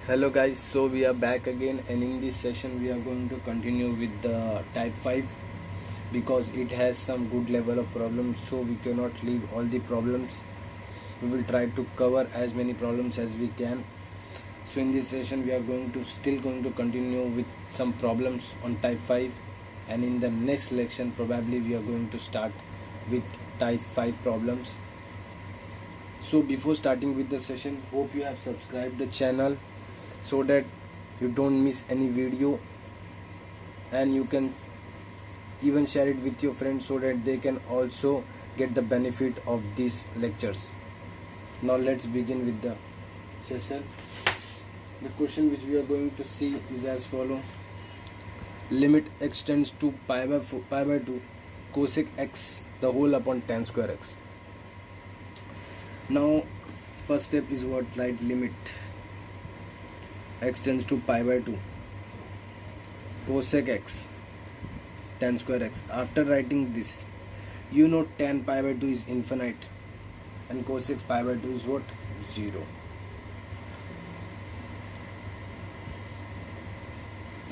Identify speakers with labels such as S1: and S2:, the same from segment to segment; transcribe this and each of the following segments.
S1: Hello guys, so we are back again, and in this session we are going to continue with the type 5 because it has some good level of problems, so we cannot leave all the problems. We will try to cover as many problems as we can. So in this session we are going to continue with some problems on type 5, and in the next lection probably we are going to start with type 5 problems. So before starting with the session, hope you have subscribed the channel so that you don't miss any video, and you can even share it with your friends so that they can also get the benefit of these lectures. Now let's begin with the session. The question which we are going to see is as follow: limit extends to pi by 2 cosec x the whole upon tan square x. Now first step is what? Write limit x tends to pi by 2 cosec x tan square x. After writing this, you know tan pi by 2 is infinite and cosec pi by 2 is what? 0.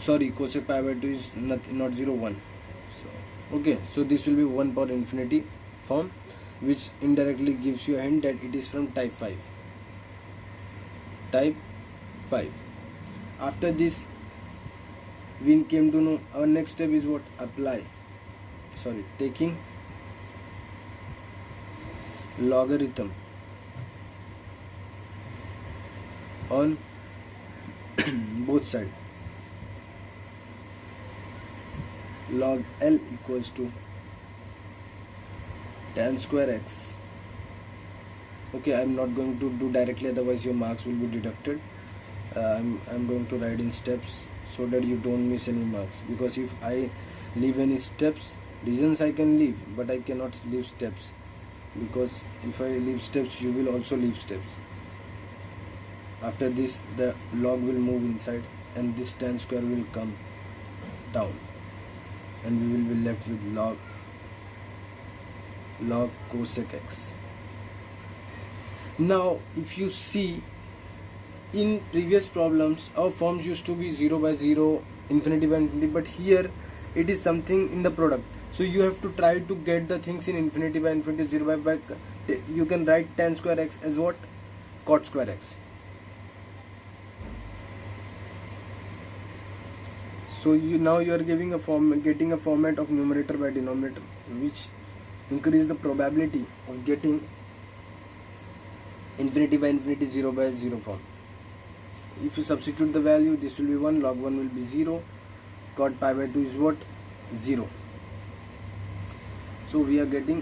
S1: Sorry, cosec pi by 2 is not 0, 1. So okay, so this will be 1 power infinity form, which indirectly gives you a hint that it is from type 5. Type 5. After this, we came to know our next step is what? Taking logarithm on both sides. Log L equals to tan square x. Okay, I am not going to do directly, otherwise your marks will be deducted. I'm going to write in steps so that you don't miss any marks, because if I leave any steps, reasons I can leave, but I cannot leave steps, because if I leave steps you will also leave steps. After this, the log will move inside and this tan square will come down, and we will be left with log cosec x. Now if you see, in previous problems our forms used to be 0 by 0, infinity by infinity, but here it is something in the product, so you have to try to get the things in infinity by infinity, 0 by you can write tan square x as what? Cot square x. So now you are getting a format of numerator by denominator, which increase the probability of getting infinity by infinity, 0 by 0 form. If you substitute the value, this will be 1, log 1 will be 0, cot pi by 2 is what? 0. So we are getting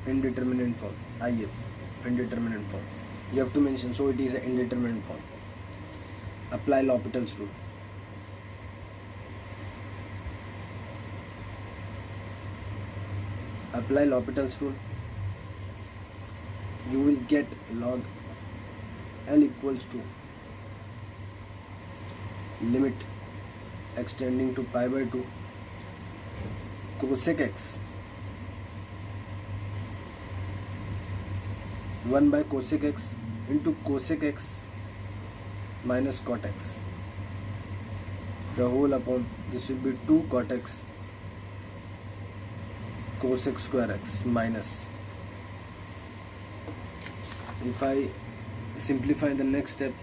S1: indeterminate form, IF, indeterminate form. You have to mention, so it is an indeterminate form. Apply L'Hopital's rule. Apply L'Hopital's rule. You will get log L equals to limit extending to pi by 2 cosec x 1 by cosec x into cosec x minus cot x, the whole upon, this will be 2 cot x cosec square x minus. If I simplify the next step,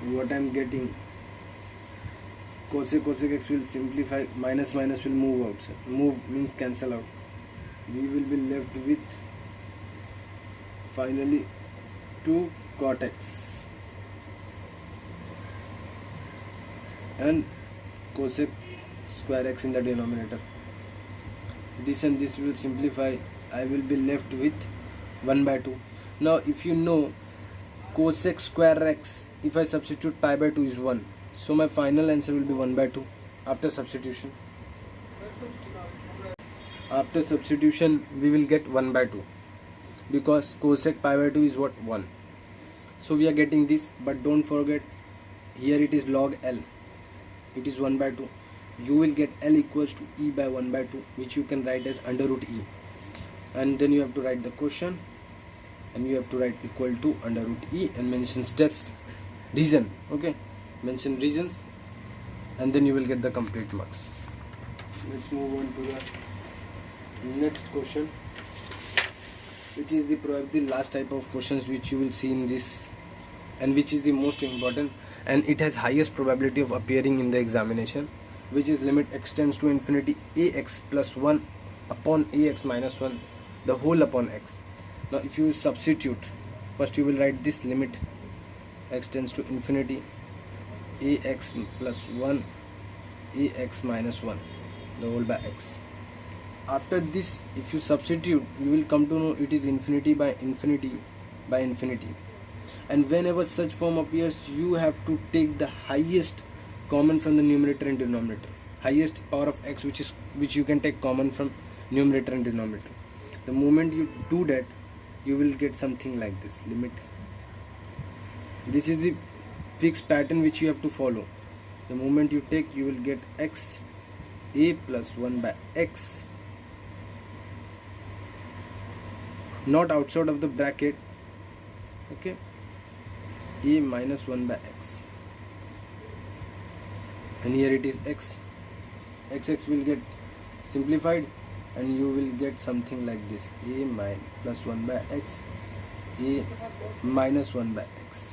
S1: what I am getting, cosec x will simplify, minus will move outside, move means cancel out, we will be left with finally 2 cot x and cosec square x in the denominator. This and this will simplify, I will be left with 1 by 2. Now if you know cosec square x, if I substitute pi by 2 is 1, so my final answer will be 1 by 2 after substitution. After substitution we will get 1 by 2, because cosec pi by 2 is what? 1. So we are getting this, but don't forget here it is log L, it is 1 by 2. You will get L equals to E by 1 by 2, which you can write as under root E, and then you have to write the question. and you have to write equal to under root e and mention steps, reason. Okay, mention reasons, and then you will get the complete marks. Let's move on to the next question, which is the last type of questions which you will see in this, and which is the most important, and it has highest probability of appearing in the examination, which is limit x tends to infinity ax plus 1 upon ax minus 1 the whole upon x. Now if you substitute, first you will write this limit x tends to infinity ax plus 1 ax minus 1 the whole by x. After this, if you substitute, you will come to know it is infinity by infinity by infinity, and whenever such form appears, you have to take the highest common from the numerator and denominator, highest power of x which you can take common from numerator and denominator. The moment you do that, you will get something like this limit. This is the fixed pattern which you have to follow. The moment you take, you will get x a plus 1 by x, not outside of the bracket, okay, a minus 1 by x, and here it is x. Xx will get simplified and you will get something like this, a plus 1 by x, a minus 1 by x,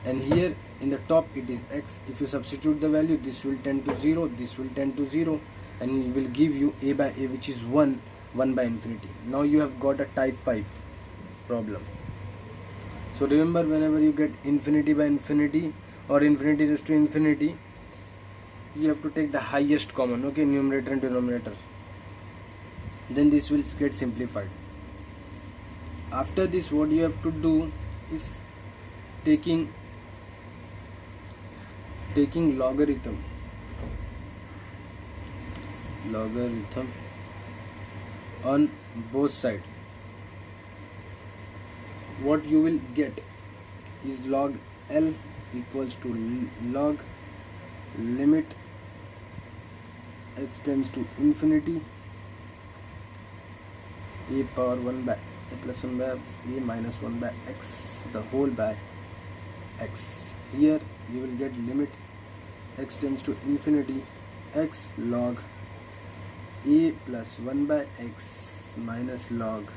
S1: and here in the top it is x. If you substitute the value, this will tend to 0, this will tend to 0, and it will give you a by a, which is 1 by infinity. Now you have got a type 5 problem. So remember, whenever you get infinity by infinity or infinity raised to infinity, you have to take the highest common, okay, numerator and denominator. Then this will get simplified. After this, what you have to do is taking logarithm on both sides. What you will get is log L equals to log limit x tends to infinity a power 1 by a plus 1 by a minus 1 by x the whole by x. Here you will get limit x tends to infinity x log a plus 1 by x minus log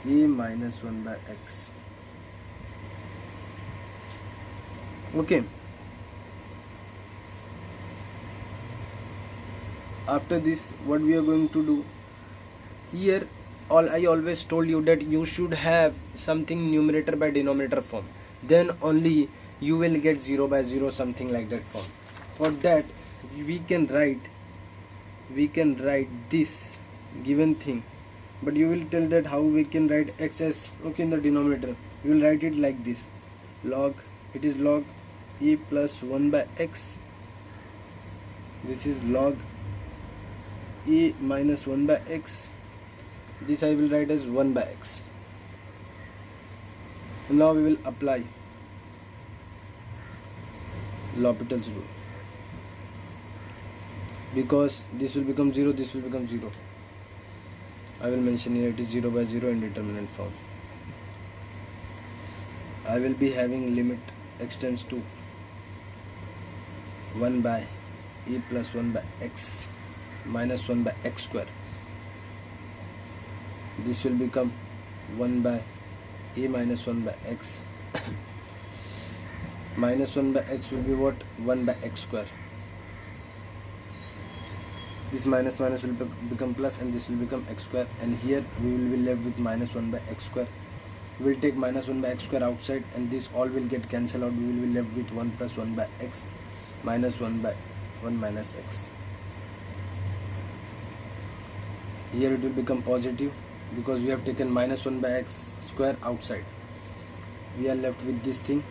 S1: a minus 1 by x. Okay. After this, what we are going to do here, I always told you that you should have something numerator by denominator form, then only you will get 0 by 0, something like that form. For that, we can write this given thing, but you will tell that how we can write x as, okay, in the denominator. You will write it like this, log, it is log a plus 1 by x, this is log a minus 1 by x, this I will write as 1 by x. Now we will apply L'Hopital's rule, because this will become 0, this will become 0. I will mention here it is 0 by 0 in determinant form. I will be having limit x tends to 1 by a plus 1 by x minus 1 by x square. This will become 1 by a minus 1 by x minus 1 by x will be what? 1 by x square. This minus minus will become plus, and this will become x square, and here we will be left with minus 1 by x square. We will take minus 1 by x square outside, and this all will get cancelled out. We will be left with 1 plus 1 by x minus 1 by 1 minus x. Here it will become positive because we have taken minus 1 by x square outside. We are left with this thing.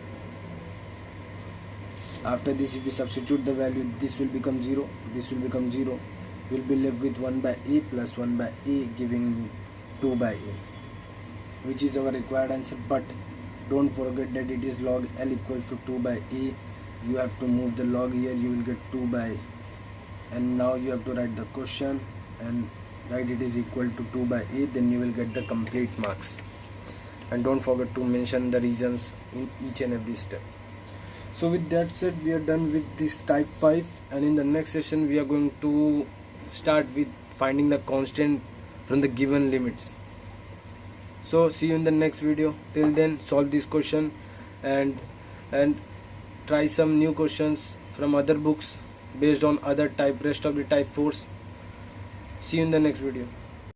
S1: After this, if we substitute the value, this will become 0, this will become 0. We will be left with 1 by a plus 1 by a, giving 2 by a, which is our required answer. But don't forget that it is log L equals to 2 by a. You have to move the log here, you will get 2 by a. And now you have to write the question and write it is equal to 2 by a, then you will get the complete marks. and don't forget to mention the reasons in each and every step. So with that said, we are done with this type 5, and in the next session we are going to start with finding the constant from the given limits. So see you in the next video. Till then, solve this question and try some new questions from other books based on other type, rest of the type 4s. See you in the next video.